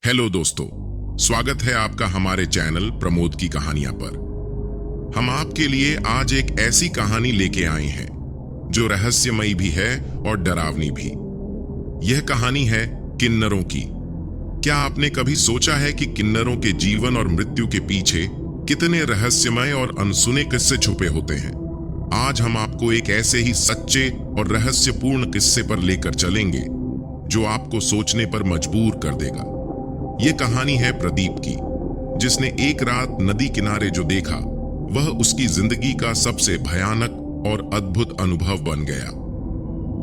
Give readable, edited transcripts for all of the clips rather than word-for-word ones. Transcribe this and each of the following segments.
Hello दोस्तों, स्वागत है आपका हमारे चैनल प्रमोद की कहानियां पर। हम आपके लिए आज एक ऐसी कहानी लेके आए हैं जो रहस्यमयी भी है और डरावनी भी। यह कहानी है किन्नरों की। क्या आपने कभी सोचा है कि किन्नरों के जीवन और मृत्यु के पीछे कितने रहस्यमय और अनसुने किस्से छुपे होते हैं? आज हम आपको एक ऐसे ही सच्चे और रहस्यपूर्ण किस्से पर लेकर चलेंगे जो आपको सोचने पर मजबूर कर देगा। ये कहानी है प्रदीप की, जिसने एक रात नदी किनारे जो देखा वह उसकी जिंदगी का सबसे भयानक और अद्भुत अनुभव बन गया।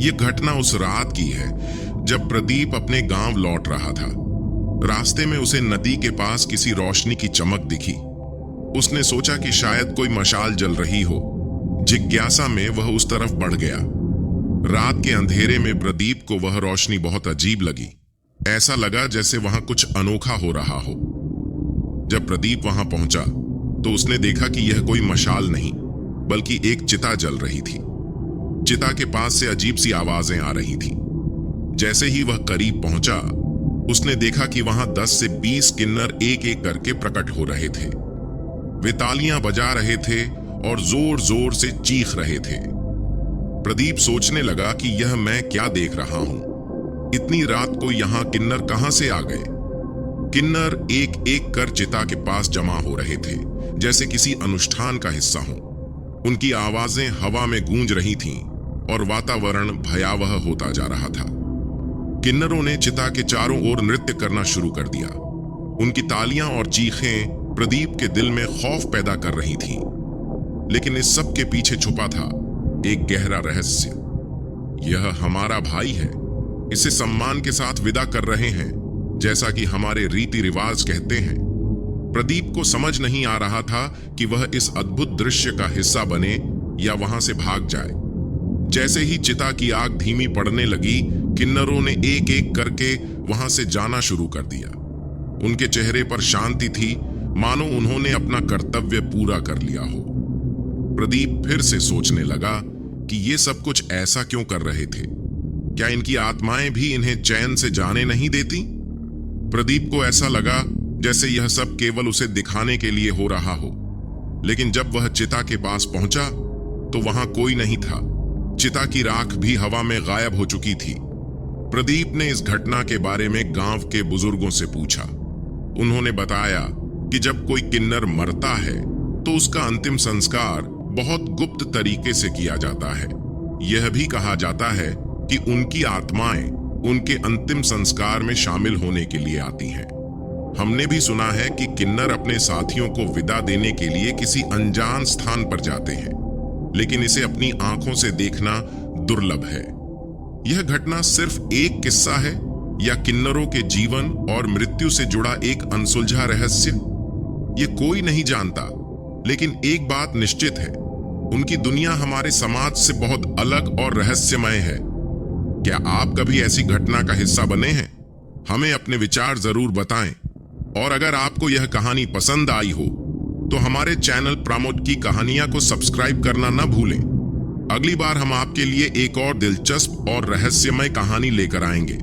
ये घटना उस रात की है जब प्रदीप अपने गांव लौट रहा था। रास्ते में उसे नदी के पास किसी रोशनी की चमक दिखी। उसने सोचा कि शायद कोई मशाल जल रही हो। जिज्ञासा में वह उस तरफ बढ़ गया। रात के अंधेरे में प्रदीप को वह रोशनी बहुत अजीब लगी। ऐसा लगा जैसे वहां कुछ अनोखा हो रहा हो। जब प्रदीप वहां पहुंचा तो उसने देखा कि यह कोई मशाल नहीं बल्कि एक चिता जल रही थी। चिता के पास से अजीब सी आवाजें आ रही थी। जैसे ही वह करीब पहुंचा उसने देखा कि वहां 10 से 20 किन्नर एक एक करके प्रकट हो रहे थे। वे तालियां बजा रहे थे और जोर जोर से चीख रहे थे। प्रदीप सोचने लगा कि यह मैं क्या देख रहा हूं। इतनी रात को यहां किन्नर कहां से आ गए? किन्नर एक एक कर चिता के पास जमा हो रहे थे, जैसे किसी अनुष्ठान का हिस्सा हो। उनकी आवाजें हवा में गूंज रही थीं और वातावरण भयावह होता जा रहा था। किन्नरों ने चिता के चारों ओर नृत्य करना शुरू कर दिया। उनकी तालियां और चीखें प्रदीप के दिल में खौफ पैदा कर रही थीं। लेकिन इस सब के पीछे छुपा था एक गहरा रहस्य। यह हमारा भाई है, इसे सम्मान के साथ विदा कर रहे हैं, जैसा कि हमारे रीति रिवाज कहते हैं। प्रदीप को समझ नहीं आ रहा था कि वह इस अद्भुत दृश्य का हिस्सा बने या वहां से भाग जाए। जैसे ही चिता की आग धीमी पड़ने लगी, किन्नरों ने एक एक करके वहां से जाना शुरू कर दिया। उनके चेहरे पर शांति थी, मानो उन्होंने अपना कर्तव्य पूरा कर लिया हो। प्रदीप फिर से सोचने लगा कि ये सब कुछ ऐसा क्यों कर रहे थे? क्या इनकी आत्माएं भी इन्हें चैन से जाने नहीं देती? प्रदीप को ऐसा लगा जैसे यह सब केवल उसे दिखाने के लिए हो रहा हो। लेकिन जब वह चिता के पास पहुंचा तो वहां कोई नहीं था। चिता की राख भी हवा में गायब हो चुकी थी। प्रदीप ने इस घटना के बारे में गांव के बुजुर्गों से पूछा। उन्होंने बताया कि जब कोई किन्नर मरता है तो उसका अंतिम संस्कार बहुत गुप्त तरीके से किया जाता है। यह भी कहा जाता है कि उनकी आत्माएं उनके अंतिम संस्कार में शामिल होने के लिए आती हैं। हमने भी सुना है कि किन्नर अपने साथियों को विदा देने के लिए किसी अनजान स्थान पर जाते हैं, लेकिन इसे अपनी आंखों से देखना दुर्लभ है। यह घटना सिर्फ एक किस्सा है या किन्नरों के जीवन और मृत्यु से जुड़ा एक अनसुलझा रहस्य? ये कोई नहीं जानता, लेकिन एक बात निश्चित है, उनकी दुनिया हमारे समाज से बहुत अलग और रहस्यमय है। क्या आप कभी ऐसी घटना का हिस्सा बने हैं? हमें अपने विचार जरूर बताएं। और अगर आपको यह कहानी पसंद आई हो तो हमारे चैनल प्रमोद की कहानियां को सब्सक्राइब करना न भूलें। अगली बार हम आपके लिए एक और दिलचस्प और रहस्यमय कहानी लेकर आएंगे।